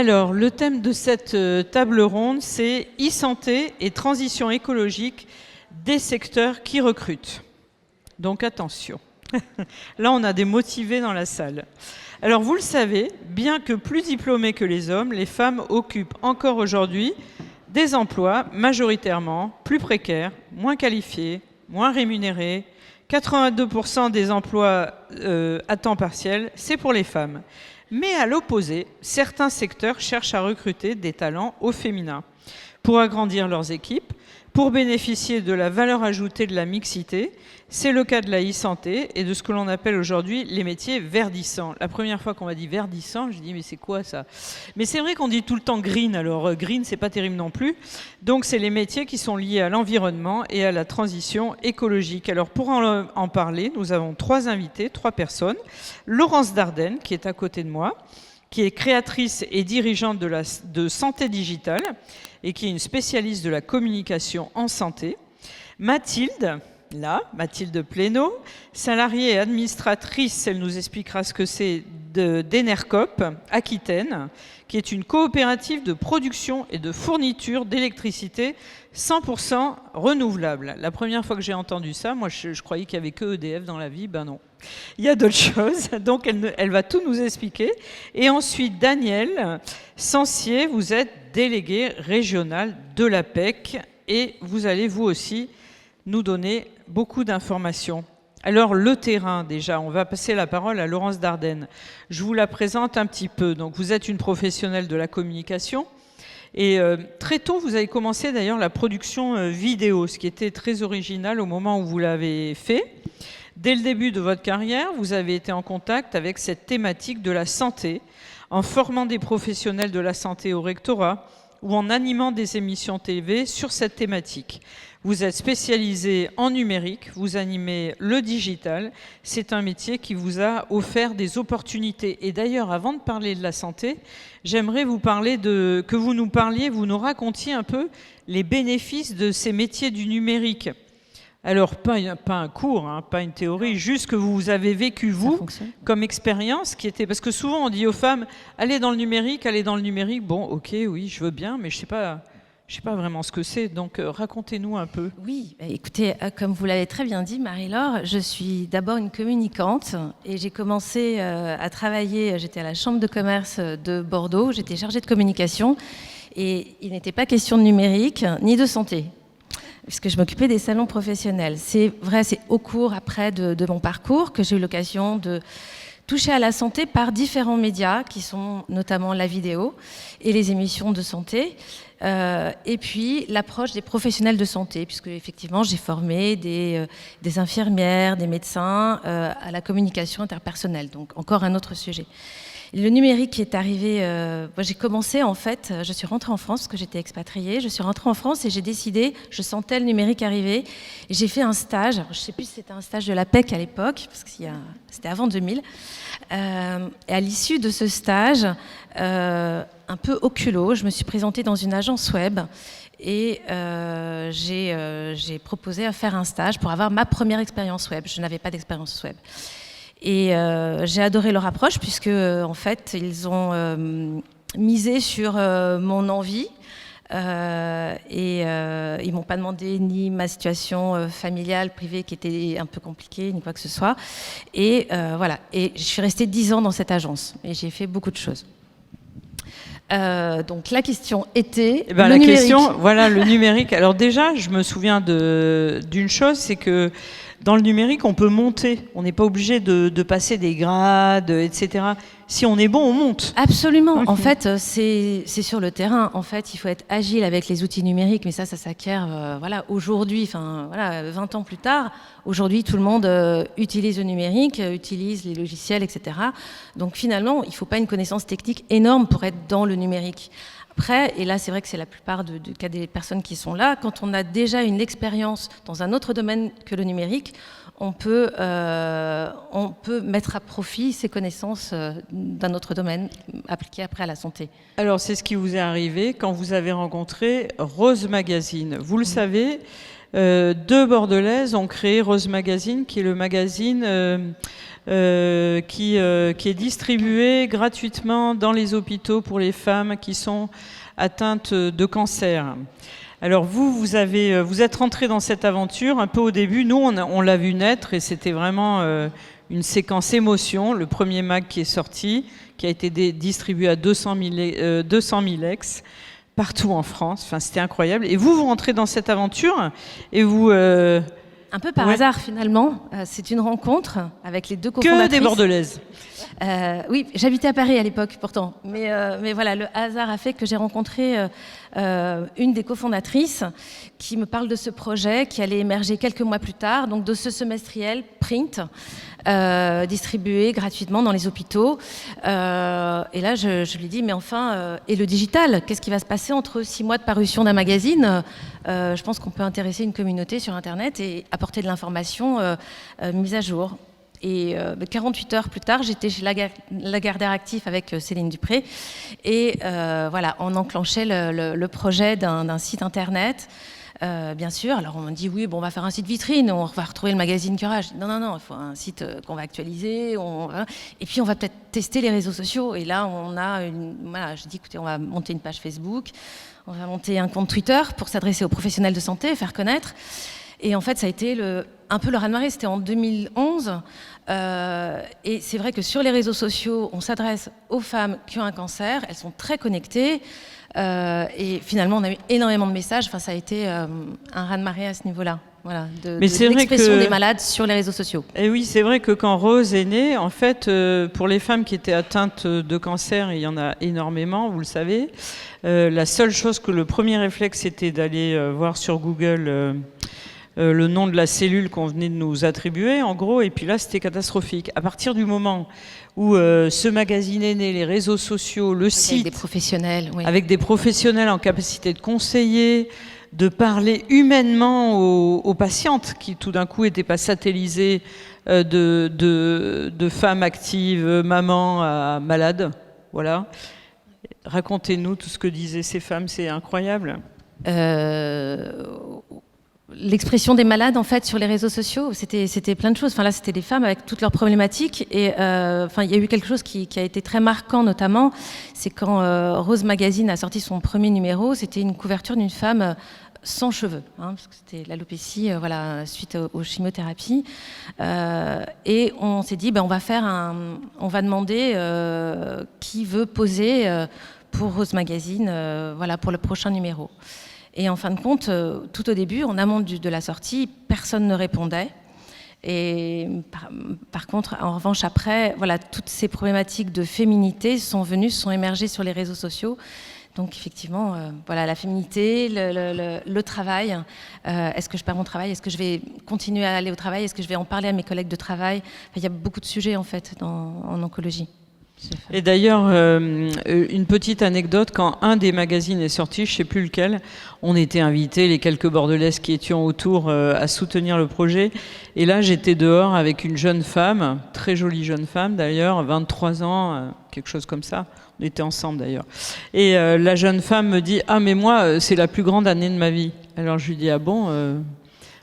Alors, le thème de cette table ronde, c'est e-santé et transition écologique des secteurs qui recrutent. Donc attention. Là, on a des motivés dans la salle. Alors, vous le savez, bien que plus diplômés que les hommes, les femmes occupent encore aujourd'hui des emplois majoritairement plus précaires, moins qualifiés, moins rémunérés. 82% des emplois à temps partiel, c'est pour les femmes. Mais à l'opposé, certains secteurs cherchent à recruter des talents au féminin pour agrandir leurs équipes, pour bénéficier de la valeur ajoutée de la mixité. C'est le cas de la e-santé et de ce que l'on appelle aujourd'hui les métiers verdissants. La première fois qu'on m'a dit verdissant, j'ai dit mais c'est quoi ça? Mais c'est vrai qu'on dit tout le temps green, alors green c'est pas terrible non plus. Donc c'est les métiers qui sont liés à l'environnement et à la transition écologique. Alors pour en parler, nous avons 3 invités, 3 personnes. Laurence Dardenne qui est à côté de moi, qui est créatrice et dirigeante de Santé Digitale et qui est une spécialiste de la communication en santé. Mathilde Plénaud, salariée et administratrice, elle nous expliquera ce que c'est d'Enercop Aquitaine, qui est une coopérative de production et de fourniture d'électricité 100% renouvelable. La première fois que j'ai entendu ça, moi je croyais qu'il n'y avait que EDF dans la vie, ben non. Il y a d'autres choses, donc elle va tout nous expliquer. Et ensuite, Daniel Sancier, vous êtes délégué régional de l'APEC et vous allez vous aussi nous donner beaucoup d'informations. Alors le terrain déjà, on va passer la parole à Laurence Dardenne. Je vous la présente un petit peu. Donc vous êtes une professionnelle de la communication et très tôt vous avez commencé d'ailleurs la production vidéo, ce qui était très original au moment où vous l'avez fait. Dès le début de votre carrière, vous avez été en contact avec cette thématique de la santé, en formant des professionnels de la santé au rectorat ou en animant des émissions TV sur cette thématique. Vous êtes spécialisé en numérique, vous animez le digital. C'est un métier qui vous a offert des opportunités. Et d'ailleurs, avant de parler de la santé, j'aimerais vous nous racontiez un peu les bénéfices de ces métiers du numérique. Alors, pas un cours, hein, pas une théorie, juste que vous avez vécu, vous, comme expérience, qui était... Parce que souvent, on dit aux femmes, allez dans le numérique. Bon, ok, oui, je veux bien, mais je sais pas vraiment ce que c'est. Donc, racontez-nous un peu. Oui, écoutez, comme vous l'avez très bien dit, Marie-Laure, je suis d'abord une communicante et j'ai commencé à travailler, j'étais à la Chambre de commerce de Bordeaux, j'étais chargée de communication et il n'était pas question de numérique ni de santé, puisque je m'occupais des salons professionnels. C'est vrai, c'est au cours après de mon parcours que j'ai eu l'occasion de toucher à la santé par différents médias, qui sont notamment la vidéo et les émissions de santé, et puis l'approche des professionnels de santé, puisque effectivement j'ai formé des infirmières, des médecins à la communication interpersonnelle, donc encore un autre sujet. Le numérique qui est arrivé, moi j'ai commencé en fait, je suis rentrée en France parce que j'étais expatriée, je suis rentrée en France et j'ai décidé, je sentais le numérique arriver, et j'ai fait un stage, alors, je ne sais plus si c'était un stage de l'APEC à l'époque, parce que c'était avant 2000, et à l'issue de ce stage, un peu au culot, je me suis présentée dans une agence web et j'ai proposé à faire un stage pour avoir ma première expérience web, je n'avais pas d'expérience web. Et j'ai adoré leur approche puisque en fait ils ont misé sur mon envie et ils m'ont pas demandé ni ma situation familiale, privée qui était un peu compliquée ni quoi que ce soit. Et voilà. Et je suis restée 10 ans dans cette agence et j'ai fait beaucoup de choses. Donc la question était le numérique. Question, voilà, le numérique. Alors déjà, je me souviens d'une chose, c'est que dans le numérique, on peut monter. On n'est pas obligé de passer des grades, etc. Si on est bon, on monte. Absolument. Okay. En fait, c'est sur le terrain. En fait, il faut être agile avec les outils numériques. Mais ça s'acquiert voilà, aujourd'hui, voilà, 20 ans plus tard. Aujourd'hui, tout le monde utilise le numérique, utilise les logiciels, etc. Donc finalement, il ne faut pas une connaissance technique énorme pour être dans le numérique. Après, et là c'est vrai que c'est la plupart des personnes qui sont là, quand on a déjà une expérience dans un autre domaine que le numérique, on peut mettre à profit ces connaissances d'un autre domaine appliquées après à la santé. Alors c'est ce qui vous est arrivé quand vous avez rencontré Rose Magazine. Vous le savez, deux Bordelaises ont créé Rose Magazine, qui est le magazine qui est distribué gratuitement dans les hôpitaux pour les femmes qui sont atteintes de cancer. Alors vous êtes rentré dans cette aventure un peu au début. Nous, on l'a vu naître et c'était vraiment une séquence émotion. Le premier mag qui est sorti, qui a été distribué à 200 000 ex partout en France. Enfin, c'était incroyable. Et vous rentrez dans cette aventure et vous... Un peu par hasard finalement. C'est une rencontre avec les deux cofondatrices. Que des Bordelaises. Oui, j'habitais à Paris à l'époque pourtant. Mais voilà, le hasard a fait que j'ai rencontré une des cofondatrices qui me parle de ce projet qui allait émerger quelques mois plus tard, donc de ce semestriel print distribué gratuitement dans les hôpitaux. Et là, je lui dis, mais enfin, et le digital, qu'est-ce qui va se passer entre 6 mois de parution d'un magazine? Je pense qu'on peut intéresser une communauté sur Internet et apporter de l'information mise à jour. Et 48 heures plus tard, j'étais chez Lagardère Actif avec Céline Dupré. Et voilà, on enclenchait le projet d'un site Internet. Bien sûr, alors on me dit oui, bon, on va faire un site vitrine, on va retrouver le magazine Courage. Non, il faut un site qu'on va actualiser. Et puis on va peut-être tester les réseaux sociaux. Et là, voilà, je dis écoutez, on va monter une page Facebook, on va monter un compte Twitter pour s'adresser aux professionnels de santé, faire connaître. Et en fait, ça a été un peu le raz-de-marée, c'était en 2011. Et c'est vrai que sur les réseaux sociaux, on s'adresse aux femmes qui ont un cancer, elles sont très connectées. Et finalement, on a eu énormément de messages. Enfin, ça a été un raz-de-marée à ce niveau-là. Voilà, de l'expression des malades sur les réseaux sociaux. Et oui, c'est vrai que quand Rose est née, en fait, pour les femmes qui étaient atteintes de cancer, et il y en a énormément, vous le savez, la seule chose que le premier réflexe, c'était d'aller voir sur Google le nom de la cellule qu'on venait de nous attribuer, en gros, et puis là, c'était catastrophique. À partir du moment où ce magazine est né, les réseaux sociaux, le site... Avec des professionnels, oui. Avec des professionnels en capacité de conseiller, de parler humainement aux patientes qui, tout d'un coup, n'étaient pas satellisées de femmes actives, mamans à malades. Voilà. Racontez-nous tout ce que disaient ces femmes, c'est incroyable. L'expression des malades, en fait, sur les réseaux sociaux, c'était plein de choses. Enfin, là, c'était des femmes avec toutes leurs problématiques. Et enfin, il y a eu quelque chose qui a été très marquant, notamment, c'est quand Rose Magazine a sorti son premier numéro, c'était une couverture d'une femme sans cheveux, hein, parce que c'était l'alopécie, voilà, suite aux chimiothérapies. Et on s'est dit, on va demander qui veut poser pour Rose Magazine, voilà, pour le prochain numéro. Et en fin de compte, tout au début, en amont de la sortie, personne ne répondait. Et par contre, en revanche, après, voilà, toutes ces problématiques de féminité sont émergées sur les réseaux sociaux. Donc effectivement, voilà, la féminité, le travail. Est-ce que je perds mon travail? Est-ce que je vais continuer à aller au travail? Est-ce que je vais en parler à mes collègues de travail? Enfin, il y a beaucoup de sujets en fait en oncologie. Et d'ailleurs, une petite anecdote, quand un des magazines est sorti, je ne sais plus lequel, on était invités, les quelques Bordelaises qui étions autour, à soutenir le projet. Et là, j'étais dehors avec une jeune femme, très jolie jeune femme d'ailleurs, 23 ans, quelque chose comme ça. On était ensemble d'ailleurs. Et la jeune femme me dit « Ah, mais moi, c'est la plus grande année de ma vie. » Alors je lui dis « Ah bon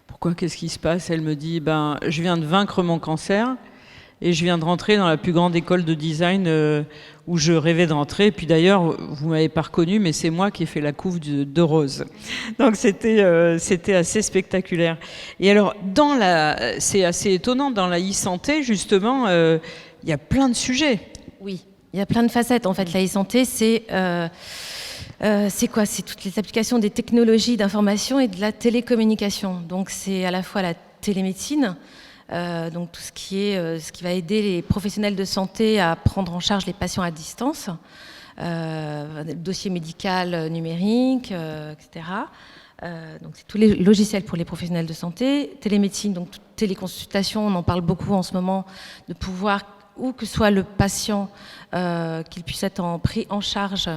pourquoi? Qu'est-ce qui se passe ?» Elle me dit « Je viens de vaincre mon cancer. » Et je viens de rentrer dans la plus grande école de design où je rêvais de rentrer. Et puis d'ailleurs, vous ne m'avez pas reconnu, mais c'est moi qui ai fait la couve de Rose. Donc c'était assez spectaculaire. Et alors, c'est assez étonnant, dans la e-santé, justement, il y a plein de sujets. Oui, il y a plein de facettes. En fait, la e-santé, c'est quoi? C'est toutes les applications des technologies d'information et de la télécommunication. Donc c'est à la fois la télémédecine, donc tout ce qui va aider les professionnels de santé à prendre en charge les patients à distance, dossier médical numérique, etc. Donc c'est tous les logiciels pour les professionnels de santé. Télémédecine, donc téléconsultation, on en parle beaucoup en ce moment, de pouvoir, où que soit le patient, qu'il puisse être pris en charge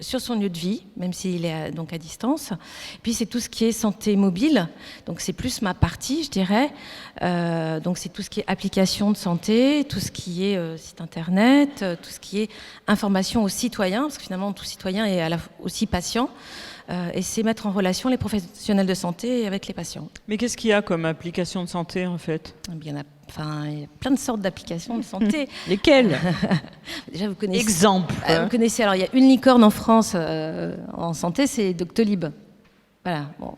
sur son lieu de vie, même s'il est donc à distance. Puis c'est tout ce qui est santé mobile, donc c'est plus ma partie, je dirais. Donc c'est tout ce qui est application de santé, tout ce qui est site internet, tout ce qui est information aux citoyens, parce que finalement tout citoyen est aussi patient. Et c'est mettre en relation les professionnels de santé avec les patients. Mais qu'est-ce qu'il y a comme application de santé en fait? Il y a plein de sortes d'applications de santé. Lesquelles? Déjà, vous connaissez. Exemple. Vous connaissez. Alors, il y a une licorne en France en santé, c'est Doctolib. Voilà. Bon.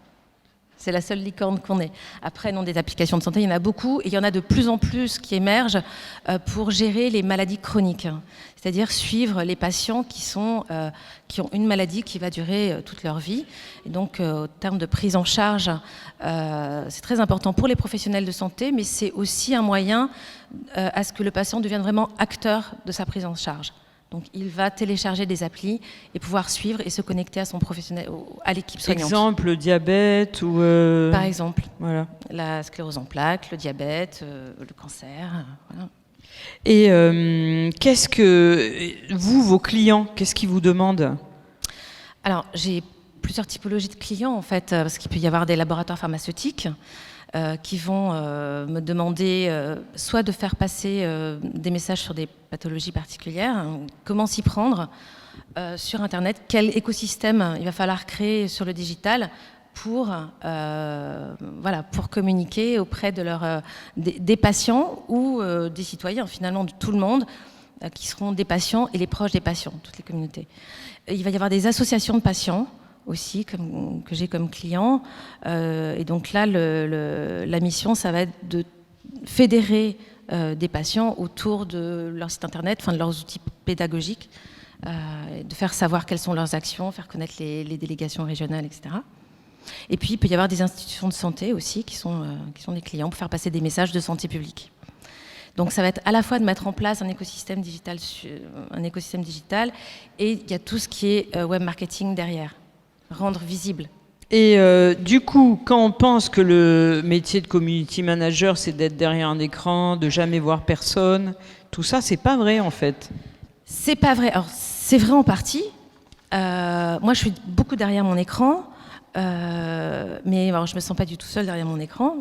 C'est la seule licorne qu'on ait. Après, non, des applications de santé, il y en a beaucoup. Et il y en a de plus en plus qui émergent pour gérer les maladies chroniques. C'est-à-dire suivre les patients qui ont une maladie qui va durer toute leur vie. Et donc, au terme de prise en charge, c'est très important pour les professionnels de santé, mais c'est aussi un moyen à ce que le patient devienne vraiment acteur de sa prise en charge. Donc, il va télécharger des applis et pouvoir suivre et se connecter à son professionnel, à l'équipe soignante. Exemple, le diabète ou... Par exemple, voilà. La sclérose en plaques, le diabète, le cancer. Voilà. Et qu'est-ce que... vos clients, qu'est-ce qu'ils vous demandent? Alors, j'ai plusieurs typologies de clients, en fait, parce qu'il peut y avoir des laboratoires pharmaceutiques qui vont me demander soit de faire passer des messages sur des pathologies particulières, hein, comment s'y prendre sur Internet, quel écosystème il va falloir créer sur le digital pour communiquer auprès de des patients ou des citoyens, finalement de tout le monde, qui seront des patients et les proches des patients, toutes les communautés. Il va y avoir des associations de patients aussi, que j'ai comme client. Et donc là, la mission, ça va être de fédérer des patients autour de leur site internet, de leurs outils pédagogiques, de faire savoir quelles sont leurs actions, faire connaître les délégations régionales, etc. Et puis, il peut y avoir des institutions de santé aussi qui sont des clients pour faire passer des messages de santé publique. Donc ça va être à la fois de mettre en place un écosystème digital et il y a tout ce qui est web marketing derrière, rendre visible. Et du coup, quand on pense que le métier de community manager, c'est d'être derrière un écran, de jamais voir personne, tout ça, c'est pas vrai en fait. C'est pas vrai. Alors c'est vrai en partie. Moi, je suis beaucoup derrière mon écran. Mais alors, je me sens pas du tout seule derrière mon écran.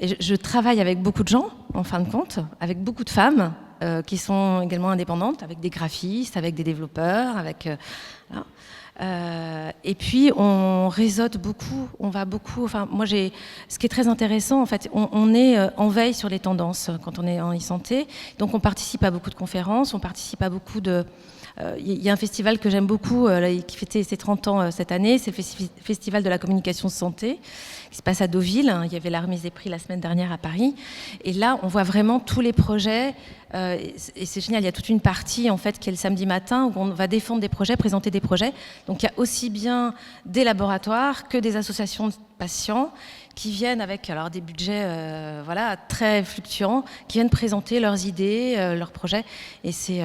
Et je travaille avec beaucoup de gens, en fin de compte, avec beaucoup de femmes qui sont également indépendantes, avec des graphistes, avec des développeurs, voilà. Et puis on réseaute beaucoup, on va beaucoup. Enfin, moi, ce qui est très intéressant, en fait, on est en veille sur les tendances quand on est en e-santé. Donc, on participe à beaucoup de conférences, on participe à beaucoup de. Il y a un festival que j'aime beaucoup, qui fêtait ses 30 ans cette année, c'est le Festival de la communication santé, qui se passe à Deauville. Il y avait la remise des prix la semaine dernière à Paris. Et là, on voit vraiment tous les projets. Et c'est génial, il y a toute une partie en fait, qui est le samedi matin, où on va défendre des projets, présenter des projets. Donc il y a aussi bien des laboratoires que des associations de patients qui viennent avec des budgets très fluctuants, qui viennent présenter leurs idées, leurs projets. Et c'est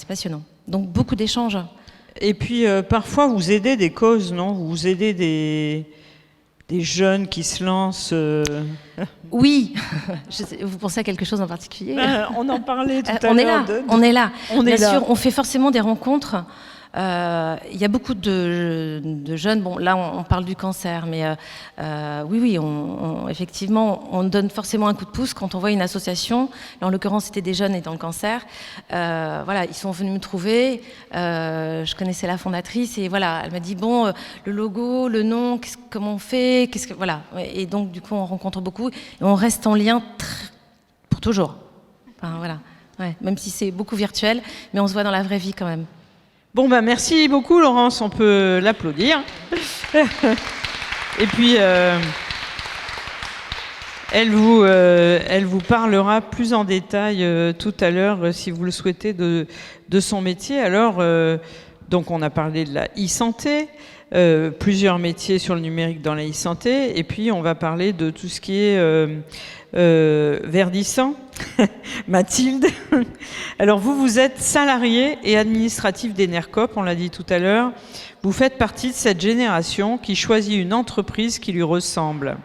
passionnant. Donc beaucoup d'échanges. Et puis parfois vous aidez des causes, non? Vous aidez des jeunes qui se lancent. Oui. Vous pensez à quelque chose en particulier? On en parlait tout à l'heure. On est là. Bien sûr, on fait forcément des rencontres. Il y a beaucoup de jeunes. Bon, là, on parle du cancer, mais oui, effectivement, on donne forcément un coup de pouce quand on voit une association. Là, en l'occurrence, c'était des jeunes et dans le cancer. Ils sont venus me trouver. Je connaissais la fondatrice et voilà, elle m'a dit le logo, le nom, comment on fait, voilà. Et donc, du coup, on rencontre beaucoup et on reste en lien pour toujours. Enfin, voilà. Ouais, même si c'est beaucoup virtuel, mais on se voit dans la vraie vie quand même. Bon, merci beaucoup, Laurence, on peut l'applaudir. Et puis, elle vous parlera plus en détail tout à l'heure, si vous le souhaitez, de son métier. Alors, donc on a parlé de la e-santé, plusieurs métiers sur le numérique dans la e-santé, et puis on va parler de tout ce qui est verdissant. Mathilde. Alors vous êtes salarié et administratif d'Enercop, on l'a dit tout à l'heure. Vous faites partie de cette génération qui choisit une entreprise qui lui ressemble.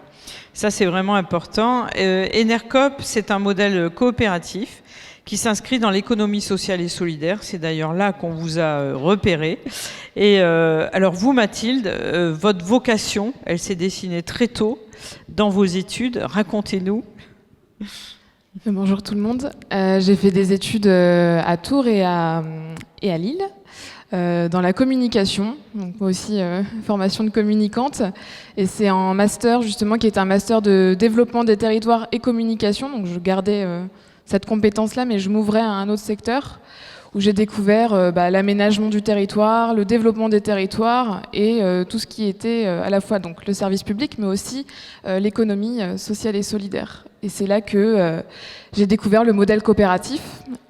Ça, c'est vraiment important. Enercop, c'est un modèle coopératif qui s'inscrit dans l'économie sociale et solidaire. C'est d'ailleurs là qu'on vous a repéré. Et alors vous, Mathilde, votre vocation, elle s'est dessinée très tôt dans vos études. Racontez-nous. Bonjour tout le monde. J'ai fait des études à Tours et à Lille, dans la communication, donc moi aussi formation de communicante. Et c'est un master justement qui est un master de développement des territoires et communication. Donc je gardais cette compétence-là, mais je m'ouvrais à un autre secteur où j'ai découvert l'aménagement du territoire, le développement des territoires et tout ce qui était à la fois donc le service public, mais aussi l'économie sociale et solidaire. Et c'est là que j'ai découvert le modèle coopératif,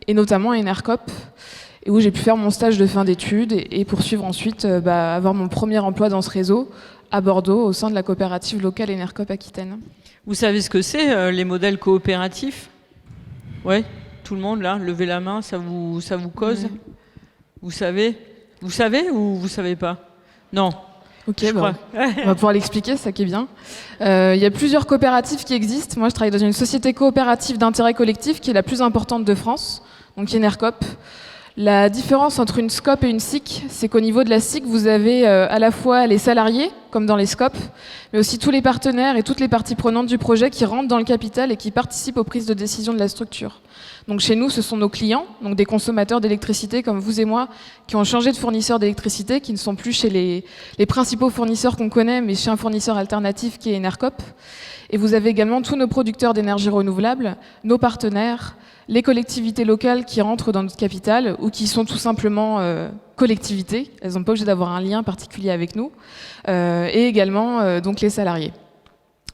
et notamment Enercop, et où j'ai pu faire mon stage de fin d'études et poursuivre ensuite, avoir mon premier emploi dans ce réseau à Bordeaux, au sein de la coopérative locale Enercop Aquitaine. Vous savez ce que c'est, les modèles coopératifs ? Ouais, tout le monde là, levez la main, ça vous cause ? Ouais. Vous savez ou vous savez pas ? Non. Ok, on va pouvoir l'expliquer, ça qui est bien. Il y a plusieurs coopératives qui existent. Moi, je travaille dans une société coopérative d'intérêt collectif qui est la plus importante de France, donc Enercop. La différence entre une SCOP et une SIC, c'est qu'au niveau de la SIC, vous avez à la fois les salariés, comme dans les SCOP, mais aussi tous les partenaires et toutes les parties prenantes du projet qui rentrent dans le capital et qui participent aux prises de décision de la structure. Donc chez nous, ce sont nos clients, donc des consommateurs d'électricité comme vous et moi, qui ont changé de fournisseur d'électricité, qui ne sont plus chez les principaux fournisseurs qu'on connaît, mais chez un fournisseur alternatif qui est Enercop. Et vous avez également tous nos producteurs d'énergie renouvelable, nos partenaires, les collectivités locales qui rentrent dans notre capital ou qui sont tout simplement collectivités. Elles n'ont pas obligé d'avoir un lien particulier avec nous. Et également donc les salariés.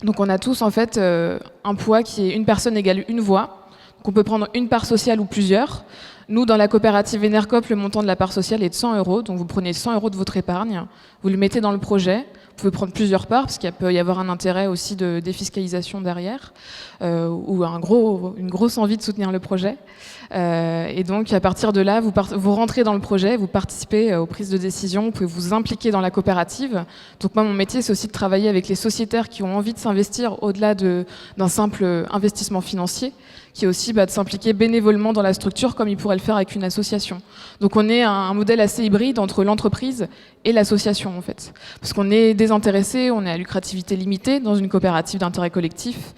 Donc on a tous en fait un poids qui est une personne égale une voix. Donc on peut prendre une part sociale ou plusieurs. Nous, dans la coopérative Enercop, le montant de la part sociale est de 100 €. Donc vous prenez 100 € de votre épargne, vous le mettez dans le projet. Vous pouvez prendre plusieurs parts, parce qu'il peut y avoir un intérêt aussi de défiscalisation derrière, ou une grosse envie de soutenir le projet. Et donc, à partir de là, vous rentrez dans le projet, vous participez aux prises de décision, vous pouvez vous impliquer dans la coopérative. Donc moi, mon métier, c'est aussi de travailler avec les sociétaires qui ont envie de s'investir au-delà d'un simple investissement financier, qui est aussi de s'impliquer bénévolement dans la structure comme ils pourraient le faire avec une association. Donc on est un modèle assez hybride entre l'entreprise et l'association en fait. Parce qu'on est désintéressé, on est à lucrativité limitée dans une coopérative d'intérêt collectif.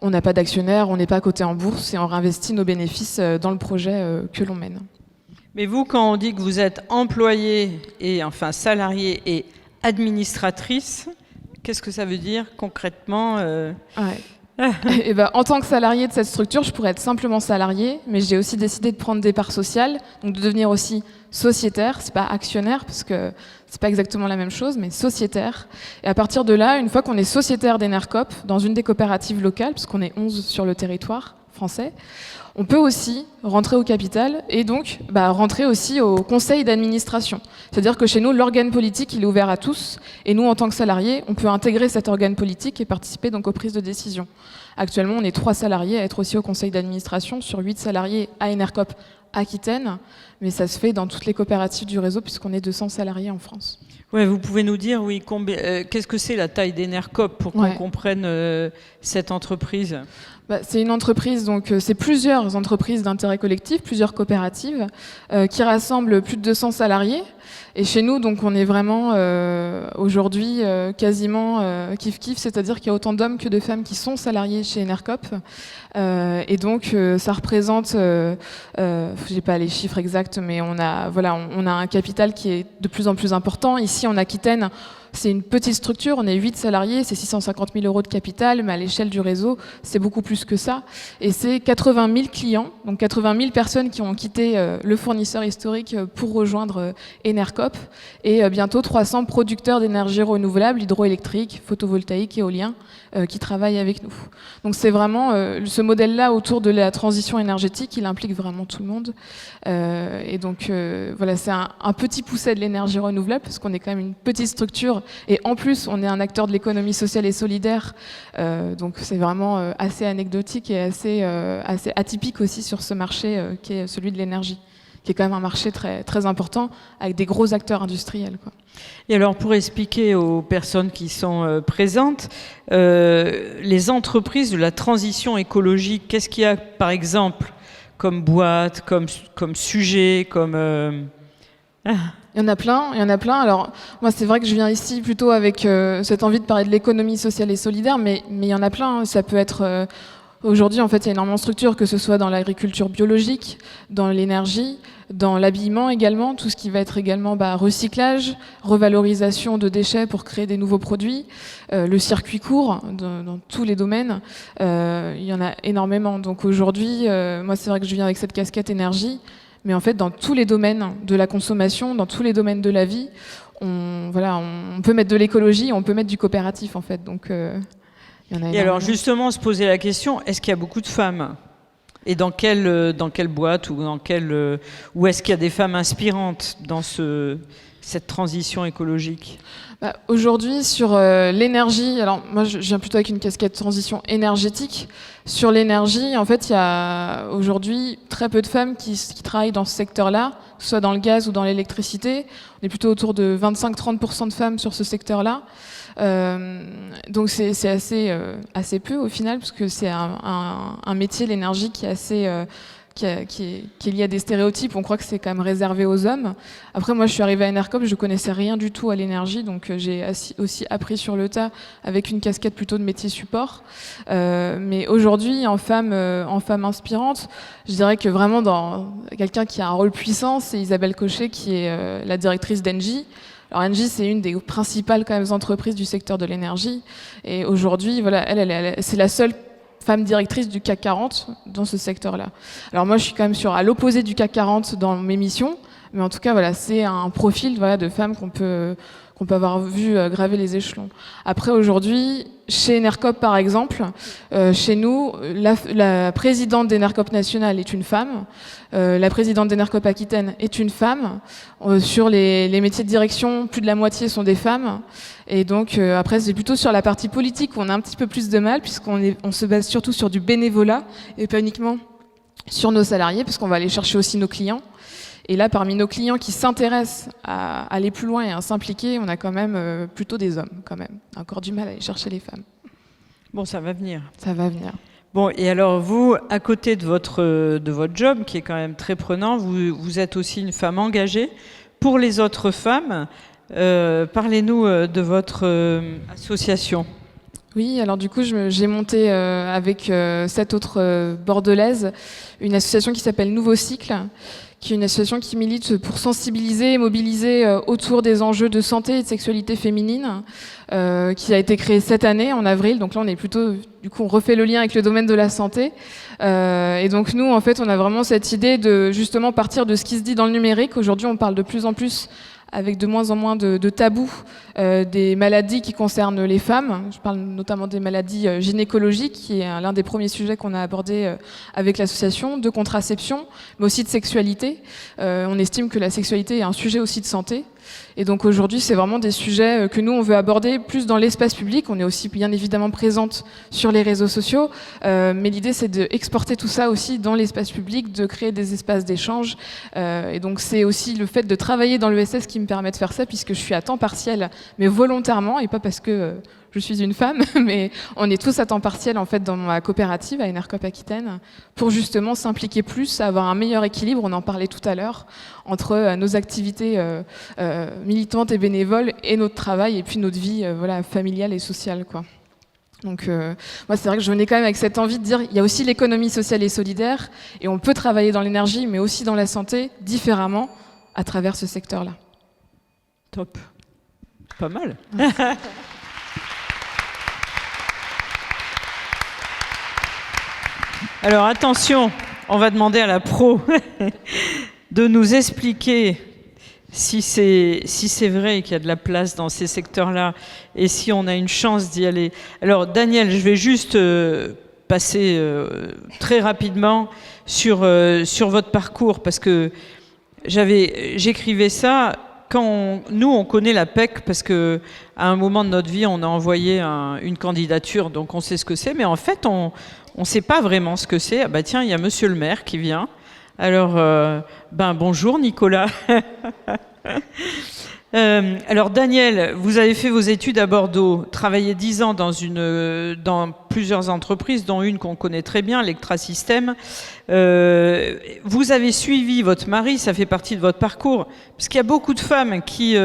On n'a pas d'actionnaires, on n'est pas coté en bourse et on réinvestit nos bénéfices dans le projet que l'on mène. Mais vous, quand on dit que vous êtes employé et enfin salarié et administratrice, qu'est-ce que ça veut dire concrètement Et en tant que salarié de cette structure, je pourrais être simplement salarié, mais j'ai aussi décidé de prendre des parts sociales, donc de devenir aussi sociétaire, c'est pas actionnaire, parce que c'est pas exactement la même chose, mais sociétaire. Et à partir de là, une fois qu'on est sociétaire d'Enercop, dans une des coopératives locales, parce qu'on est 11 sur le territoire français, on peut aussi rentrer au capital et donc rentrer aussi au conseil d'administration. C'est-à-dire que chez nous, l'organe politique, il est ouvert à tous. Et nous, en tant que salariés, on peut intégrer cet organe politique et participer donc aux prises de décision. Actuellement, on est 3 salariés à être aussi au conseil d'administration sur 8 salariés à Enercop Aquitaine. Mais ça se fait dans toutes les coopératives du réseau puisqu'on est 200 salariés en France. Ouais, vous pouvez nous dire, qu'est-ce que c'est la taille d'Enercop pour qu'on comprenne cette entreprise ? C'est une entreprise, donc c'est plusieurs entreprises d'intérêt collectif, plusieurs coopératives qui rassemblent plus de 200 salariés. Et chez nous, donc, on est vraiment aujourd'hui quasiment kiff-kiff, c'est-à-dire qu'il y a autant d'hommes que de femmes qui sont salariés chez Enercop. Et donc, ça représente, j'ai pas les chiffres exacts, mais on a un capital qui est de plus en plus important. Ici, en Aquitaine, c'est une petite structure, on est 8 salariés, c'est 650 000 € de capital, mais à l'échelle du réseau, c'est beaucoup plus que ça. Et c'est 80 000 clients, donc 80 000 personnes qui ont quitté le fournisseur historique pour rejoindre Enercop, et bientôt 300 producteurs d'énergie renouvelable, hydroélectrique, photovoltaïque, éolien, qui travaillent avec nous. Donc c'est vraiment ce modèle-là autour de la transition énergétique, il implique vraiment tout le monde. Et donc voilà, c'est un petit pousset de l'énergie renouvelable, parce qu'on est quand même une petite structure, et en plus on est un acteur de l'économie sociale et solidaire, donc c'est vraiment assez anecdotique et assez atypique aussi sur ce marché qui est celui de l'énergie, qui est quand même un marché très, très important avec des gros acteurs industriels, quoi. Et alors, pour expliquer aux personnes qui sont présentes, les entreprises de la transition écologique, qu'est-ce qu'il y a, par exemple, comme boîte, comme sujet, comme... Il y en a plein, il y en a plein. Alors, moi, c'est vrai que je viens ici plutôt avec cette envie de parler de l'économie sociale et solidaire, mais il y en a plein. Ça peut être... aujourd'hui, en fait, il y a énormément de structures, que ce soit dans l'agriculture biologique, dans l'énergie, dans l'habillement également, tout ce qui va être également recyclage, revalorisation de déchets pour créer des nouveaux produits, le circuit court dans tous les domaines. Il y en a énormément. Donc aujourd'hui, moi, c'est vrai que je viens avec cette casquette énergie. Mais en fait, dans tous les domaines de la consommation, dans tous les domaines de la vie, on peut mettre de l'écologie, on peut mettre du coopératif, en fait. Donc, il y en a énormément. Et alors, justement, se poser la question, est-ce qu'il y a beaucoup de femmes ? Et dans quelle boîte ou où est-ce qu'il y a des femmes inspirantes dans cette transition écologique ? Aujourd'hui, sur l'énergie, alors moi je viens plutôt avec une casquette transition énergétique. Sur l'énergie, en fait, il y a aujourd'hui très peu de femmes qui travaillent dans ce secteur-là, que ce soit dans le gaz ou dans l'électricité. On est plutôt autour de 25-30% de femmes sur ce secteur-là. Donc c'est assez peu au final, parce que c'est un métier, l'énergie, qui est assez... qui est lié à des stéréotypes. On croit que c'est quand même réservé aux hommes. Après, moi, je suis arrivée à ENERCOP, je connaissais rien du tout à l'énergie, donc j'ai aussi appris sur le tas avec une casquette plutôt de métier support. Mais aujourd'hui, en femme inspirante, je dirais que vraiment dans quelqu'un qui a un rôle puissant, c'est Isabelle Cochet, qui est la directrice d'Engie. Alors Engie, c'est une des principales quand même entreprises du secteur de l'énergie. Et aujourd'hui, voilà, elle c'est la seule femme directrice du CAC 40 dans ce secteur-là. Alors moi, je suis quand même à l'opposé du CAC 40 dans mes missions, mais en tout cas, voilà, c'est un profil de femmes qu'on peut avoir vu graver les échelons. Après, aujourd'hui, chez ENERCOP, par exemple, chez nous, la présidente d'ENERCOP nationale est une femme, la présidente d'ENERCOP Aquitaine est une femme. Sur les métiers de direction, plus de la moitié sont des femmes. Et donc, après, c'est plutôt sur la partie politique où on a un petit peu plus de mal, puisqu'on se base surtout sur du bénévolat et pas uniquement sur nos salariés, parce qu'on va aller chercher aussi nos clients. Et là, parmi nos clients qui s'intéressent à aller plus loin et à s'impliquer, on a quand même plutôt des hommes, quand même. On a encore du mal à aller chercher les femmes. Bon, ça va venir. Ça va venir. Bon, et alors vous, à côté de votre job, qui est quand même très prenant, vous êtes aussi une femme engagée pour les autres femmes. Parlez-nous de votre association. Oui, alors du coup, j'ai monté avec 7 autres Bordelaises une association qui s'appelle Nouveau Cycle, qui est une association qui milite pour sensibiliser et mobiliser autour des enjeux de santé et de sexualité féminine, qui a été créée cette année, en avril. Donc là, on est plutôt, du coup, on refait le lien avec le domaine de la santé. Et donc nous, en fait, on a vraiment cette idée de justement partir de ce qui se dit dans le numérique. Aujourd'hui, on parle de plus en plus, avec de moins en moins de tabous, des maladies qui concernent les femmes. Je parle notamment des maladies gynécologiques, qui est l'un des premiers sujets qu'on a abordé avec l'association, de contraception, mais aussi de sexualité. On estime que la sexualité est un sujet aussi de santé. Et donc aujourd'hui, c'est vraiment des sujets que nous, on veut aborder plus dans l'espace public. On est aussi bien évidemment présente sur les réseaux sociaux, mais l'idée, c'est d'exporter tout ça aussi dans l'espace public, de créer des espaces d'échange. Et donc c'est aussi le fait de travailler dans l'ESS qui me permet de faire ça, puisque je suis à temps partiel, mais volontairement, et pas parce que je suis une femme, mais on est tous à temps partiel en fait dans ma coopérative à ENERCOP Aquitaine, pour justement s'impliquer plus, avoir un meilleur équilibre, on en parlait tout à l'heure, entre nos activités militantes et bénévoles et notre travail, et puis notre vie familiale et sociale, quoi. Donc moi, c'est vrai que je venais quand même avec cette envie de dire il y a aussi l'économie sociale et solidaire, et on peut travailler dans l'énergie, mais aussi dans la santé, différemment, à travers ce secteur-là. Top. Pas mal. Alors attention, on va demander à la pro de nous expliquer si c'est vrai qu'il y a de la place dans ces secteurs-là et si on a une chance d'y aller. Alors Daniel, je vais juste passer très rapidement sur votre parcours, parce que j'écrivais ça quand nous on connaît la PEC, parce que à un moment de notre vie on a envoyé une candidature, donc on sait ce que c'est, mais en fait on sait pas vraiment ce que c'est. Ah bah tiens, il y a monsieur le maire qui vient. Alors bonjour Nicolas. Alors Daniel, vous avez fait vos études à Bordeaux, travaillé 10 ans dans plusieurs entreprises, dont une qu'on connaît très bien, Lectra System. Vous avez suivi votre mari, ça fait partie de votre parcours, parce qu'il y a beaucoup de femmes qui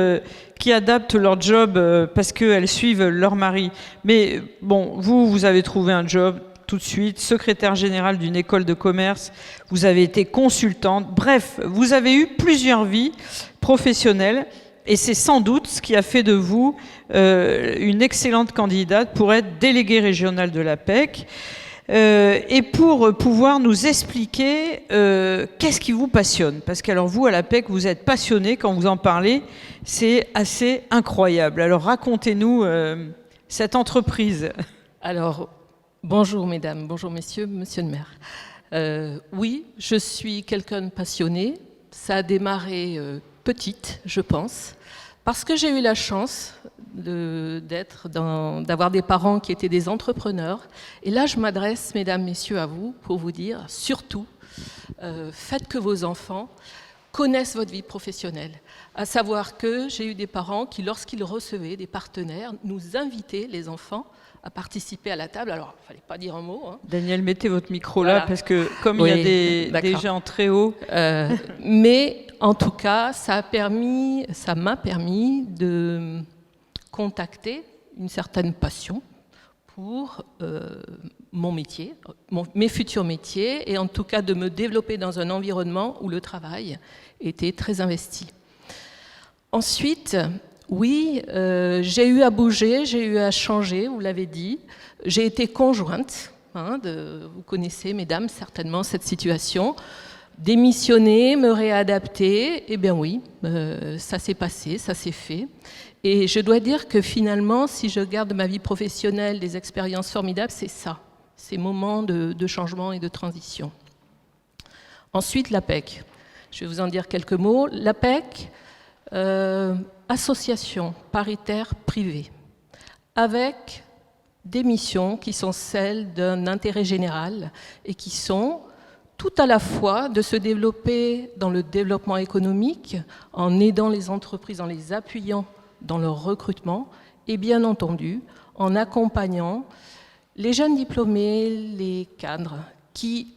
adaptent leur job parce qu'elles suivent leur mari. Mais bon, vous avez trouvé un job tout de suite, secrétaire générale d'une école de commerce, vous avez été consultante, bref, vous avez eu plusieurs vies professionnelles. Et c'est sans doute ce qui a fait de vous une excellente candidate pour être déléguée régionale de l'APEC et pour pouvoir nous expliquer qu'est-ce qui vous passionne. Parce qu'alors vous, à l'APEC, vous êtes passionné quand vous en parlez, c'est assez incroyable. Alors racontez-nous cette entreprise. Alors, bonjour mesdames, bonjour messieurs, monsieur le maire. Oui, je suis quelqu'un de passionné. Ça a démarré petite, je pense, parce que j'ai eu la chance d'avoir des parents qui étaient des entrepreneurs. Et là, je m'adresse, mesdames, messieurs, à vous pour vous dire, surtout, faites que vos enfants connaissent votre vie professionnelle. À savoir que j'ai eu des parents qui, lorsqu'ils recevaient des partenaires, nous invitaient, les enfants, à participer à la table. Alors, il ne fallait pas dire un mot. Hein. Daniel, mettez votre micro là, Voilà. parce que comme il y a des gens très hauts... Mais en tout cas, ça m'a permis de contacter une certaine passion pour mon métier, mes futurs métiers, et en tout cas de me développer dans un environnement où le travail était très investi. Ensuite, oui, j'ai eu à bouger, j'ai eu à changer, vous l'avez dit. J'ai été conjointe, vous connaissez, mesdames, certainement cette situation. Démissionner, me réadapter, eh bien oui, ça s'est passé, ça s'est fait. Et je dois dire que finalement, si je garde ma vie professionnelle, des expériences formidables, c'est ça, ces moments de changement et de transition. Ensuite, l'APEC. Je vais vous en dire quelques mots. L'APEC, association paritaire privée, avec des missions qui sont celles d'un intérêt général et qui sont tout à la fois de se développer dans le développement économique, en aidant les entreprises, en les appuyant dans leur recrutement, et bien entendu en accompagnant les jeunes diplômés, les cadres qui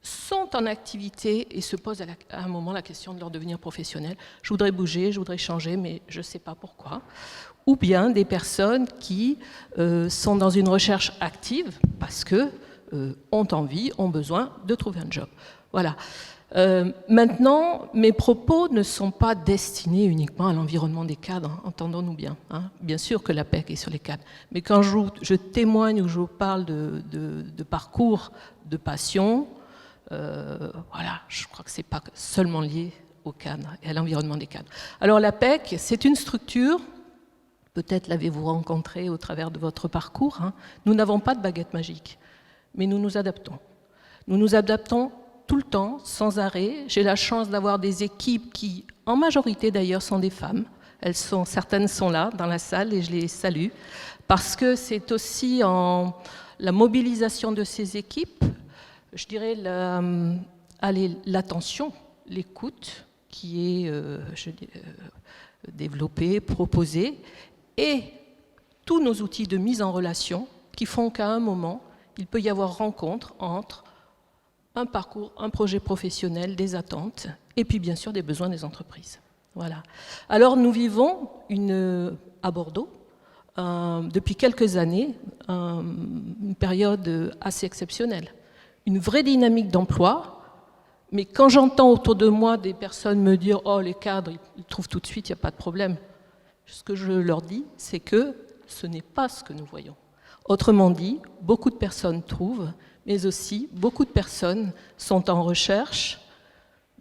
sont en activité et se posent à un moment la question de leur devenir professionnel. Je voudrais bouger, je voudrais changer, mais je ne sais pas pourquoi. Ou bien des personnes qui sont dans une recherche active parce que ont envie, ont besoin de trouver un job. Voilà. Maintenant, mes propos ne sont pas destinés uniquement à l'environnement des cadres, entendons-nous bien. Hein. Bien sûr que l'APEC est sur les cadres, mais quand je témoigne ou je vous parle de parcours, de passion, voilà, je crois que ce n'est pas seulement lié aux cadres et à l'environnement des cadres. Alors l'APEC, c'est une structure, peut-être l'avez-vous rencontrée au travers de votre parcours, hein. Nous n'avons pas de baguette magique. Mais nous nous adaptons. Nous nous adaptons tout le temps, sans arrêt. J'ai la chance d'avoir des équipes qui, en majorité d'ailleurs, sont des femmes. Certaines sont là, dans la salle, et je les salue. Parce que c'est aussi en la mobilisation de ces équipes, je dirais l'attention, l'écoute, qui est développée, proposée, et tous nos outils de mise en relation qui font qu'à un moment, il peut y avoir rencontre entre un parcours, un projet professionnel, des attentes, et puis bien sûr des besoins des entreprises. Voilà. Alors nous vivons à Bordeaux, depuis quelques années, une période assez exceptionnelle. Une vraie dynamique d'emploi, mais quand j'entends autour de moi des personnes me dire « Oh, les cadres, ils trouvent tout de suite, il n'y a pas de problème », ce que je leur dis, c'est que ce n'est pas ce que nous voyons. Autrement dit, beaucoup de personnes trouvent, mais aussi beaucoup de personnes sont en recherche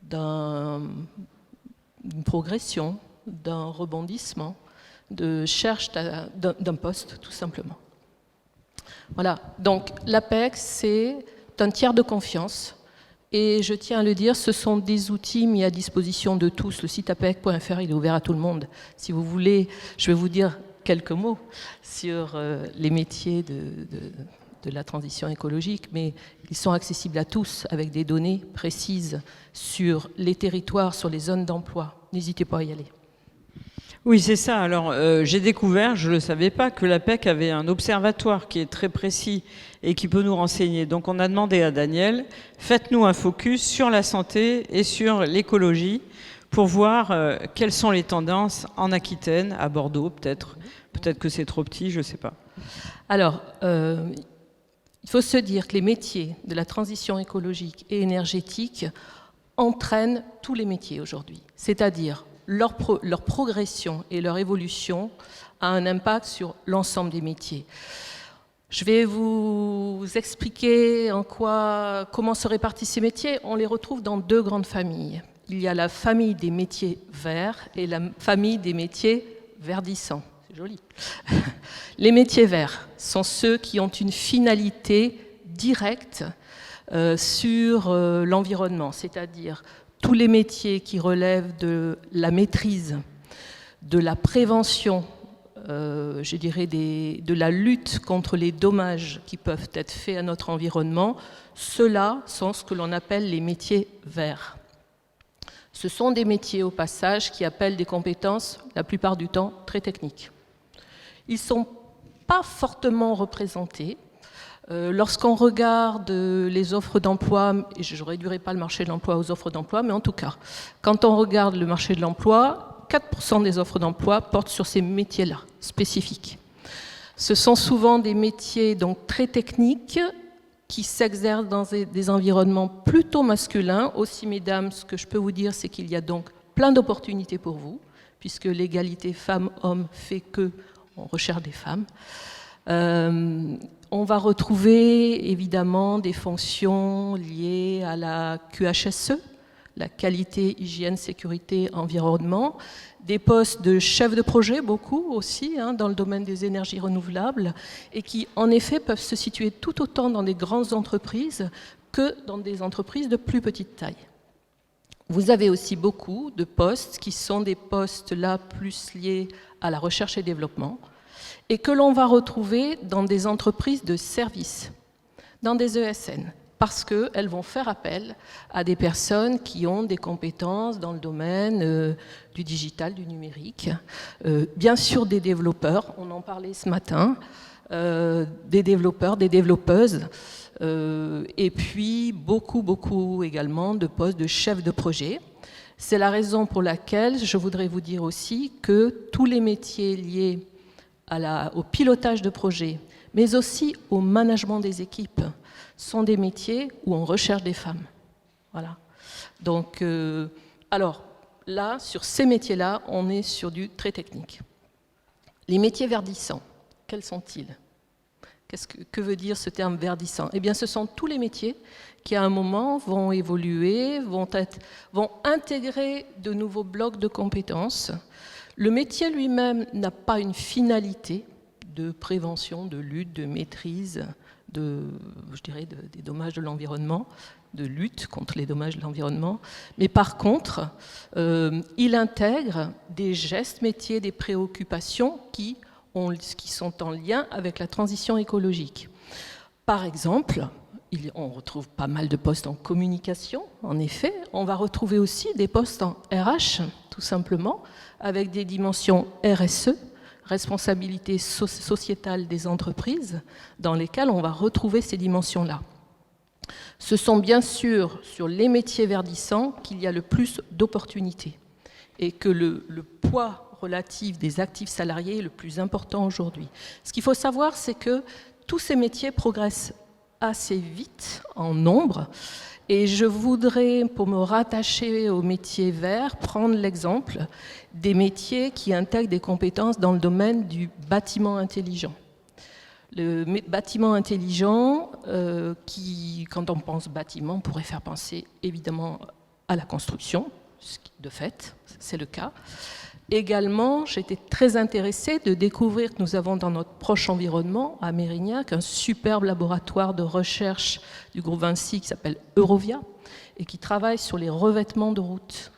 d'une progression, d'un rebondissement, d'un poste, tout simplement. Voilà, donc l'APEC, c'est un tiers de confiance. Et je tiens à le dire, ce sont des outils mis à disposition de tous. Le site apec.fr, il est ouvert à tout le monde. Si vous voulez, je vais vous dire quelques mots sur les métiers de la transition écologique, mais ils sont accessibles à tous avec des données précises sur les territoires, sur les zones d'emploi. N'hésitez pas à y aller. Oui, c'est ça. Alors, j'ai découvert, je ne le savais pas, que l'APEC avait un observatoire qui est très précis et qui peut nous renseigner. Donc, on a demandé à Daniel, faites-nous un focus sur la santé et sur l'écologie pour voir quelles sont les tendances en Aquitaine, à Bordeaux peut-être. Peut-être que c'est trop petit, je ne sais pas. Alors, il faut se dire que les métiers de la transition écologique et énergétique entraînent tous les métiers aujourd'hui. C'est-à-dire leur progression et leur évolution a un impact sur l'ensemble des métiers. Je vais vous expliquer comment se répartissent ces métiers. On les retrouve dans deux grandes familles. Il y a la famille des métiers verts et la famille des métiers verdissants. C'est joli. Les métiers verts sont ceux qui ont une finalité directe sur l'environnement, c'est-à-dire tous les métiers qui relèvent de la maîtrise, de la prévention, je dirais de la lutte contre les dommages qui peuvent être faits à notre environnement, ceux-là sont ce que l'on appelle les métiers verts. Ce sont des métiers, au passage, qui appellent des compétences, la plupart du temps, très techniques. Ils ne sont pas fortement représentés. Lorsqu'on regarde les offres d'emploi, et je ne réduirai pas le marché de l'emploi aux offres d'emploi, mais en tout cas, quand on regarde le marché de l'emploi, 4% des offres d'emploi portent sur ces métiers-là, spécifiques. Ce sont souvent des métiers donc, très techniques qui s'exercent dans des environnements plutôt masculins. Aussi, mesdames, ce que je peux vous dire, c'est qu'il y a donc plein d'opportunités pour vous, puisque l'égalité femmes-hommes fait qu'on recherche des femmes. On va retrouver évidemment des fonctions liées à la QHSE, la qualité, hygiène, sécurité, environnement, des postes de chef de projet, beaucoup aussi, dans le domaine des énergies renouvelables, et qui en effet peuvent se situer tout autant dans des grandes entreprises que dans des entreprises de plus petite taille. Vous avez aussi beaucoup de postes qui sont des postes là plus liés à la recherche et développement, et que l'on va retrouver dans des entreprises de services, dans des ESN, parce qu'elles vont faire appel à des personnes qui ont des compétences dans le domaine du digital, du numérique, bien sûr des développeurs, on en parlait ce matin, des développeurs, des développeuses, et puis beaucoup également de postes de chefs de projet. C'est la raison pour laquelle je voudrais vous dire aussi que tous les métiers liés au pilotage de projets, mais aussi au management des équipes, sont des métiers où on recherche des femmes. Voilà. Donc, alors, là, sur ces métiers-là, on est sur du très technique. Les métiers verdissants, quels sont-ils ? Que veut dire ce terme verdissant ? Eh bien, ce sont tous les métiers qui, à un moment, vont évoluer, vont intégrer de nouveaux blocs de compétences. Le métier lui-même n'a pas une finalité de prévention, de lutte, de maîtrise, des dommages de l'environnement, de lutte contre les dommages de l'environnement. Mais par contre, il intègre des gestes métiers, des préoccupations qui sont en lien avec la transition écologique. Par exemple, on retrouve pas mal de postes en communication, en effet. On va retrouver aussi des postes en RH, tout simplement, avec des dimensions RSE, responsabilité sociétale des entreprises, dans lesquelles on va retrouver ces dimensions-là. Ce sont bien sûr sur les métiers verdissants qu'il y a le plus d'opportunités et que le poids relatif des actifs salariés est le plus important aujourd'hui. Ce qu'il faut savoir, c'est que tous ces métiers progressent assez vite en nombre. Et je voudrais, pour me rattacher aux métiers verts, prendre l'exemple des métiers qui intègrent des compétences dans le domaine du bâtiment intelligent. Le bâtiment intelligent, quand on pense bâtiment, on pourrait faire penser évidemment à la construction, de fait, c'est le cas. Également, j'étais très intéressée de découvrir que nous avons dans notre proche environnement, à Mérignac, un superbe laboratoire de recherche du groupe Vinci qui s'appelle Eurovia et qui travaille sur les revêtements de routes.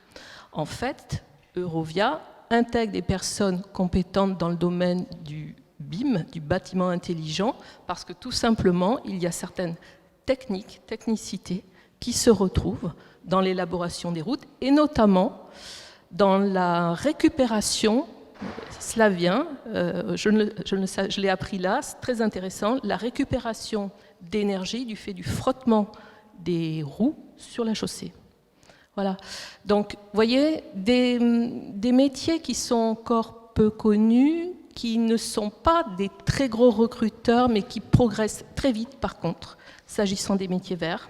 En fait, Eurovia intègre des personnes compétentes dans le domaine du BIM, du bâtiment intelligent, parce que tout simplement, il y a certaines technicités qui se retrouvent dans l'élaboration des routes et notamment dans la récupération Cela vient, je l'ai appris là, c'est très intéressant, la récupération d'énergie du fait du frottement des roues sur la chaussée. Voilà. Donc, vous voyez, des métiers qui sont encore peu connus, qui ne sont pas des très gros recruteurs, mais qui progressent très vite, par contre, s'agissant des métiers verts.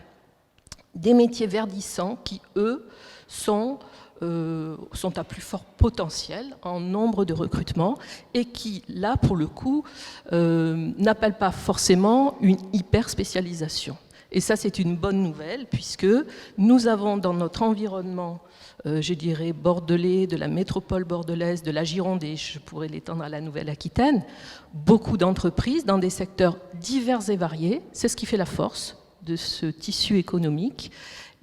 Des métiers verdissants qui, eux, sont à plus fort potentiel en nombre de recrutements et qui, là, pour le coup, n'appellent pas forcément une hyper spécialisation. Et ça, c'est une bonne nouvelle, puisque nous avons dans notre environnement, je dirais, bordelais, de la métropole bordelaise, de la Gironde, et je pourrais l'étendre à la Nouvelle-Aquitaine, beaucoup d'entreprises dans des secteurs divers et variés. C'est ce qui fait la force de ce tissu économique,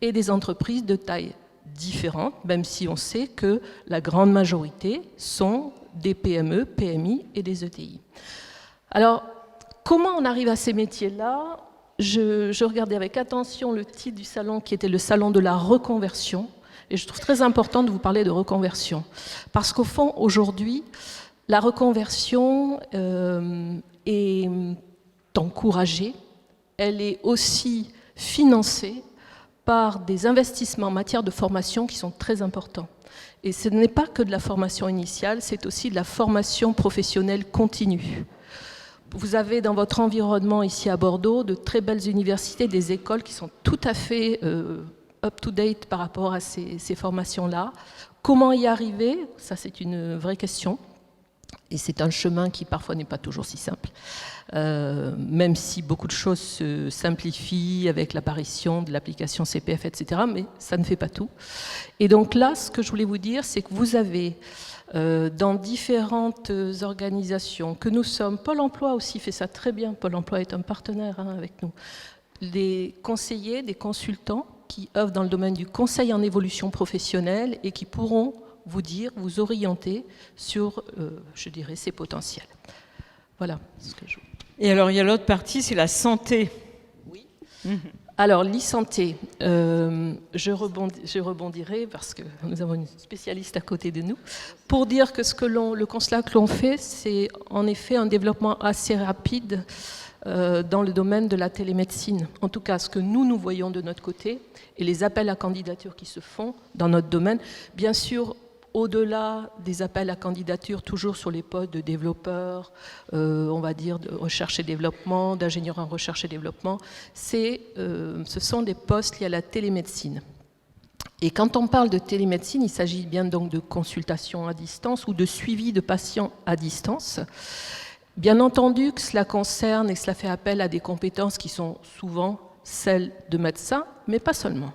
et des entreprises de taille différentes, même si on sait que la grande majorité sont des PME, PMI et des ETI. Alors, comment on arrive à ces métiers-là ? Je regardais avec attention le titre du salon qui était le salon de la reconversion, et je trouve très important de vous parler de reconversion, parce qu'au fond, aujourd'hui, la reconversion est encouragée, elle est aussi financée par des investissements en matière de formation qui sont très importants. Et ce n'est pas que de la formation initiale, c'est aussi de la formation professionnelle continue. Vous avez dans votre environnement ici à Bordeaux de très belles universités, des écoles qui sont tout à fait up-to-date par rapport à ces formations-là. Comment y arriver ? Ça, c'est une vraie question. Et c'est un chemin qui parfois n'est pas toujours si simple, même si beaucoup de choses se simplifient avec l'apparition de l'application CPF, etc. Mais ça ne fait pas tout. Et donc là, ce que je voulais vous dire, c'est que vous avez dans différentes organisations que nous sommes, Pôle emploi aussi fait ça très bien, Pôle emploi est un partenaire avec nous, des conseillers, des consultants qui œuvrent dans le domaine du conseil en évolution professionnelle et qui pourront vous dire, vous orienter sur, je dirais, ces potentiels. Voilà ce que je... Et alors, il y a l'autre partie, c'est la santé. Oui. Alors, l'e-santé, je rebondirai parce que nous avons une spécialiste à côté de nous, pour dire que le constat que l'on fait, c'est en effet un développement assez rapide dans le domaine de la télémédecine. En tout cas, ce que nous voyons de notre côté et les appels à candidature qui se font dans notre domaine, bien sûr, au-delà des appels à candidature, toujours sur les postes de développeurs, on va dire de recherche et développement, d'ingénieurs en recherche et développement, ce sont des postes liés à la télémédecine. Et quand on parle de télémédecine, il s'agit bien donc de consultation à distance ou de suivi de patients à distance. Bien entendu que cela concerne et cela fait appel à des compétences qui sont souvent celles de médecins, mais pas seulement.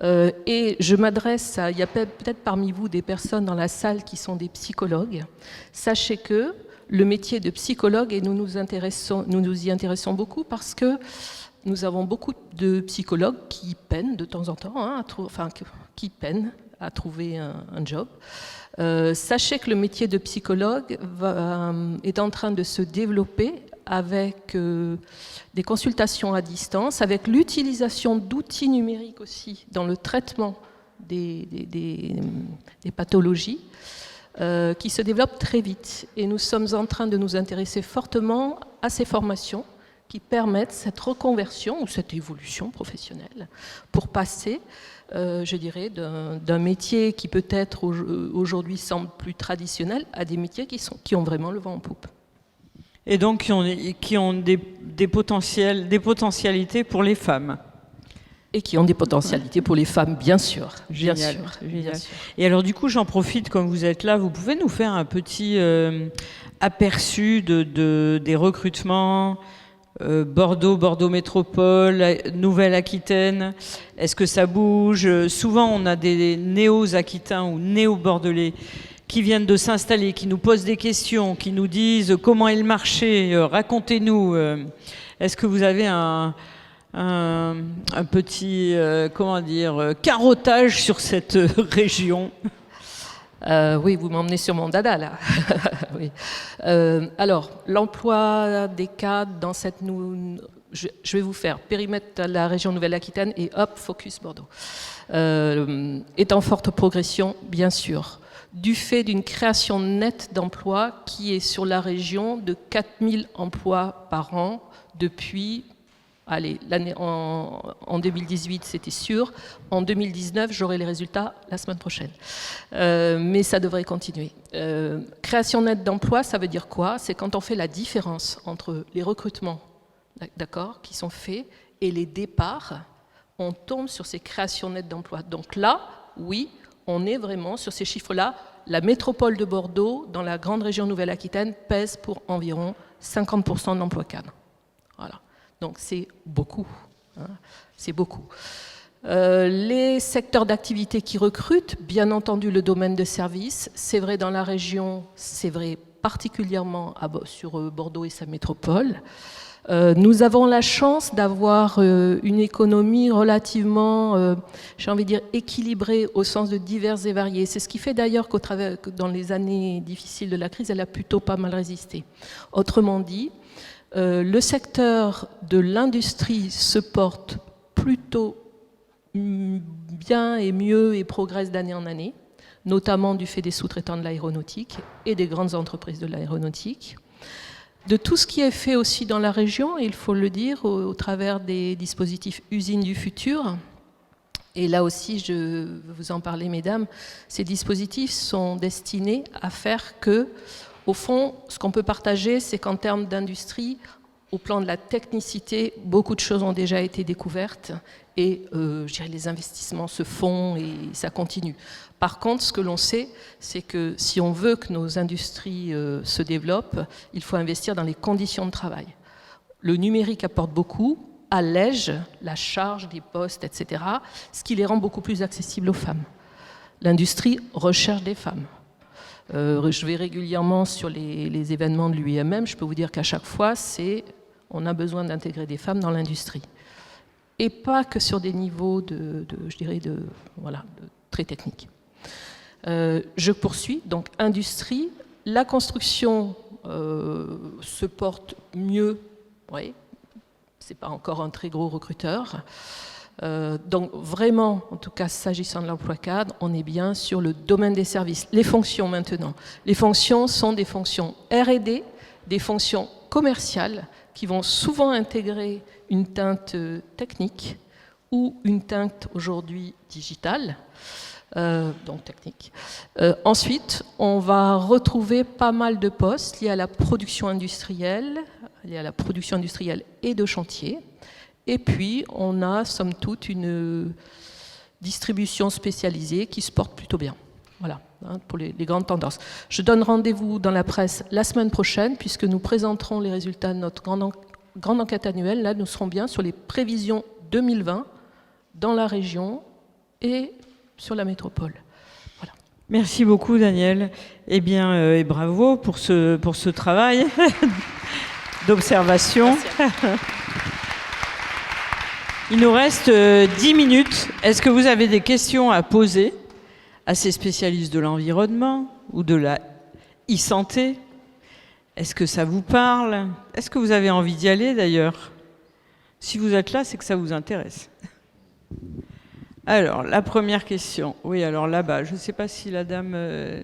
Et je m'adresse à, il y a peut-être parmi vous des personnes dans la salle qui sont des psychologues. Sachez que le métier de psychologue, et nous nous y intéressons beaucoup parce que nous avons beaucoup de psychologues qui peinent de temps en temps, qui peinent à trouver un job. Sachez que le métier de psychologue est en train de se développer avec des consultations à distance, avec l'utilisation d'outils numériques aussi dans le traitement des pathologies qui se développent très vite. Et nous sommes en train de nous intéresser fortement à ces formations qui permettent cette reconversion ou cette évolution professionnelle pour passer, je dirais, d'un métier qui peut-être aujourd'hui semble plus traditionnel à des métiers qui ont vraiment le vent en poupe. Et donc qui ont des potentialités pour les femmes. Et qui ont des potentialités pour les femmes, bien sûr. Génial, bien sûr, génial. bien sûr. Et alors du coup, j'en profite, comme vous êtes là, vous pouvez nous faire un petit aperçu des recrutements Bordeaux Métropole, Nouvelle-Aquitaine. Est-ce que ça bouge ? Souvent, on a des néo-aquitains ou néo-bordelais qui viennent de s'installer, qui nous posent des questions, qui nous disent comment est le marché, racontez-nous. Est-ce que vous avez un petit, carottage sur cette région ? Oui, vous m'emmenez sur mon dada, là. Oui. Alors, l'emploi des cadres dans cette... Je vais vous faire périmètre à la région Nouvelle-Aquitaine et hop, focus Bordeaux. Est en forte progression, bien sûr. du fait d'une création nette d'emplois qui est sur la région de 4000 emplois par an depuis, en 2018 c'était sûr, en 2019 j'aurai les résultats la semaine prochaine, mais ça devrait continuer. Création nette d'emplois, ça veut dire quoi? C'est quand on fait la différence entre les recrutements, d'accord, qui sont faits et les départs, on tombe sur ces créations nettes d'emplois. Donc là, oui, on est vraiment sur ces chiffres-là. La métropole de Bordeaux, dans la grande région Nouvelle-Aquitaine, pèse pour environ 50% d'emplois cadres. Voilà. Donc c'est beaucoup. Hein. C'est beaucoup. Les secteurs d'activité qui recrutent, bien entendu le domaine de service, c'est vrai dans la région, c'est vrai particulièrement sur Bordeaux et sa métropole. Nous avons la chance d'avoir une économie relativement, j'ai envie de dire, équilibrée au sens de diverses et variées. C'est ce qui fait d'ailleurs que dans les années difficiles de la crise, elle a plutôt pas mal résisté. Autrement dit, le secteur de l'industrie se porte plutôt bien et mieux et progresse d'année en année, notamment du fait des sous-traitants de l'aéronautique et des grandes entreprises de l'aéronautique. De tout ce qui est fait aussi dans la région, il faut le dire, au travers des dispositifs usines du futur. Et là aussi, je veux vous en parler, mesdames, ces dispositifs sont destinés à faire que, au fond, ce qu'on peut partager, c'est qu'en termes d'industrie, au plan de la technicité, beaucoup de choses ont déjà été découvertes et je dirais, les investissements se font et ça continue. Par contre, ce que l'on sait, c'est que si on veut que nos industries se développent, il faut investir dans les conditions de travail. Le numérique apporte beaucoup, allège la charge des postes, etc., ce qui les rend beaucoup plus accessibles aux femmes. L'industrie recherche des femmes. Je vais régulièrement sur les événements de l'UIMM, je peux vous dire qu'à chaque fois, on a besoin d'intégrer des femmes dans l'industrie. Et pas que sur des niveaux très techniques. Je poursuis, donc industrie, la construction se porte mieux, oui, c'est pas encore un très gros recruteur. Donc vraiment, en tout cas s'agissant de l'emploi cadre, on est bien sur le domaine des services. Les fonctions maintenant. Les fonctions sont des fonctions R&D, des fonctions commerciales qui vont souvent intégrer une teinte technique ou une teinte aujourd'hui digitale, donc technique. Ensuite, on va retrouver pas mal de postes liés à la production industrielle et de chantier. Et puis, on a, somme toute, une distribution spécialisée qui se porte plutôt bien. Voilà, hein, pour les grandes tendances. Je donne rendez-vous dans la presse la semaine prochaine, puisque nous présenterons les résultats de notre grande enquête annuelle. Là, nous serons bien sur les prévisions 2020 dans la région et sur la métropole. Voilà. Merci beaucoup, Daniel. Eh bien, et bravo pour ce travail d'observation. Il nous reste 10 minutes. Est-ce que vous avez des questions à poser à ces spécialistes de l'environnement ou de la e-santé? Est-ce que ça vous parle? Est-ce que vous avez envie d'y aller d'ailleurs? Si vous êtes là, c'est que ça vous intéresse. Alors, la première question. Oui, alors là-bas, je ne sais pas si la dame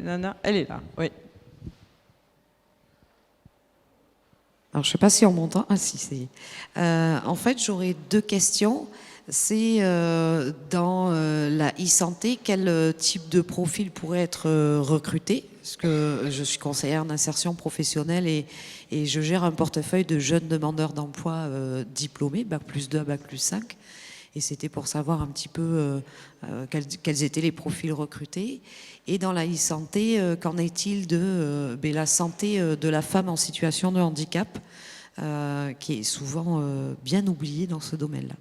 Nana, elle est là, oui. Alors, je ne sais pas si on m'entend. Ah, si, c'est. En fait, j'aurais deux questions. C'est dans la e-santé, quel type de profil pourrait être recruté? Parce que je suis conseillère d'insertion professionnelle et je gère un portefeuille de jeunes demandeurs d'emploi diplômés, Bac+2 à Bac+5. Et c'était pour savoir un petit peu quels étaient les profils recrutés. Et dans la e-santé, qu'en est-il de la santé de la femme en situation de handicap, qui est souvent bien oubliée dans ce domaine-là?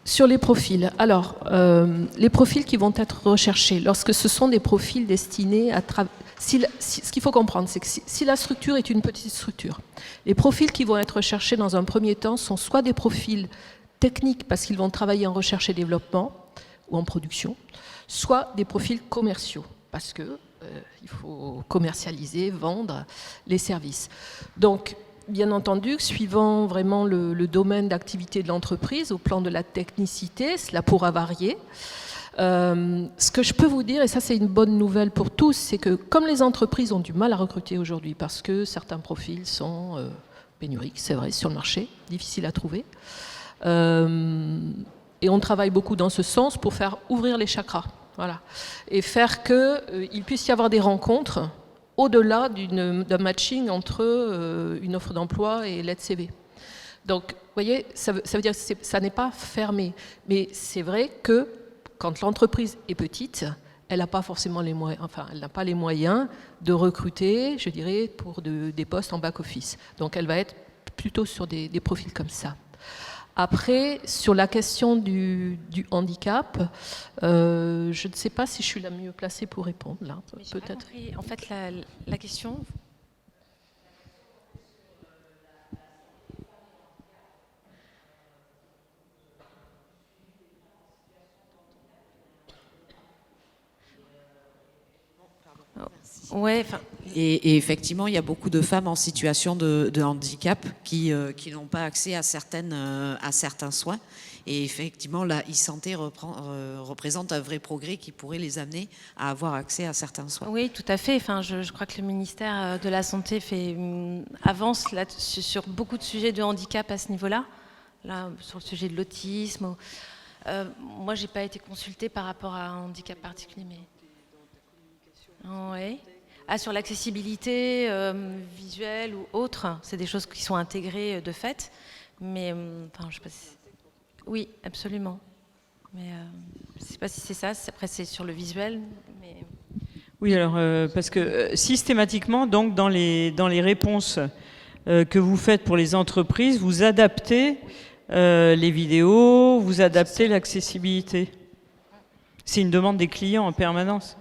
Sur les profils, alors, les profils qui vont être recherchés, lorsque ce sont des profils destinés à ce qu'il faut comprendre, c'est que si la structure est une petite structure, les profils qui vont être recherchés dans un premier temps sont soit des profils techniques parce qu'ils vont travailler en recherche et développement ou en production, soit des profils commerciaux parce que il faut commercialiser, vendre les services. Donc, bien entendu, suivant vraiment le domaine d'activité de l'entreprise, au plan de la technicité, cela pourra varier. Ce que je peux vous dire, et ça c'est une bonne nouvelle pour tous, c'est que comme les entreprises ont du mal à recruter aujourd'hui, parce que certains profils sont pénuriques, c'est vrai, sur le marché, difficiles à trouver, et on travaille beaucoup dans ce sens pour faire ouvrir les chakras, voilà, et faire qu'il puisse y avoir des rencontres au-delà d'un matching entre une offre d'emploi et l'aide CV. Donc, vous voyez, ça veut dire que ça n'est pas fermé. Mais c'est vrai que quand l'entreprise est petite, elle n'a pas forcément les moyens, enfin, elle n'a pas les moyens de recruter, je dirais, pour des postes en back-office. Donc, elle va être plutôt sur des profils comme ça. Après, sur la question du handicap, je ne sais pas si je suis la mieux placée pour répondre, là, peut-être. En fait, la question... Ouais, et effectivement, il y a beaucoup de femmes en situation de handicap qui n'ont pas accès à certains soins. Et effectivement, la e-santé représente un vrai progrès qui pourrait les amener à avoir accès à certains soins. Oui, tout à fait. Enfin, je crois que le ministère de la Santé avance là, sur beaucoup de sujets de handicap à ce niveau-là. Là, sur le sujet de l'autisme. Moi, je n'ai pas été consultée par rapport à un handicap particulier. Mais... Oui. Ah, sur l'accessibilité visuelle ou autre, c'est des choses qui sont intégrées de fait. Mais, enfin, je sais pas si... Oui, absolument. Mais je ne sais pas si c'est ça. Après, c'est sur le visuel. Mais... Oui, alors, parce que systématiquement, donc, dans les réponses que vous faites pour les entreprises, vous adaptez les vidéos, vous adaptez l'accessibilité. C'est une demande des clients en permanence.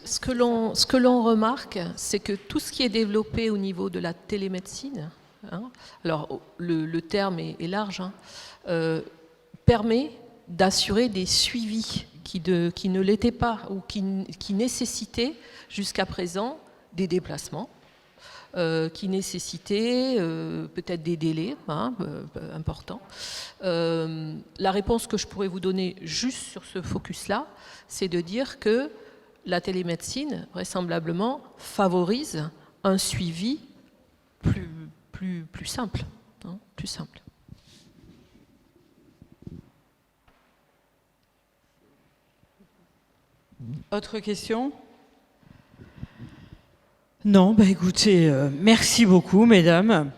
Ce que l'on remarque, c'est que tout ce qui est développé au niveau de la télémédecine, hein, alors le terme est large, hein, permet d'assurer des suivis qui ne l'étaient pas ou qui nécessitaient jusqu'à présent des déplacements, qui nécessitaient peut-être des délais importants. La réponse que je pourrais vous donner juste sur ce focus-là, c'est de dire que la télémédecine, vraisemblablement, favorise un suivi plus simple. Hein, plus simple. Autre question ? Non, bah écoutez, merci beaucoup, mesdames.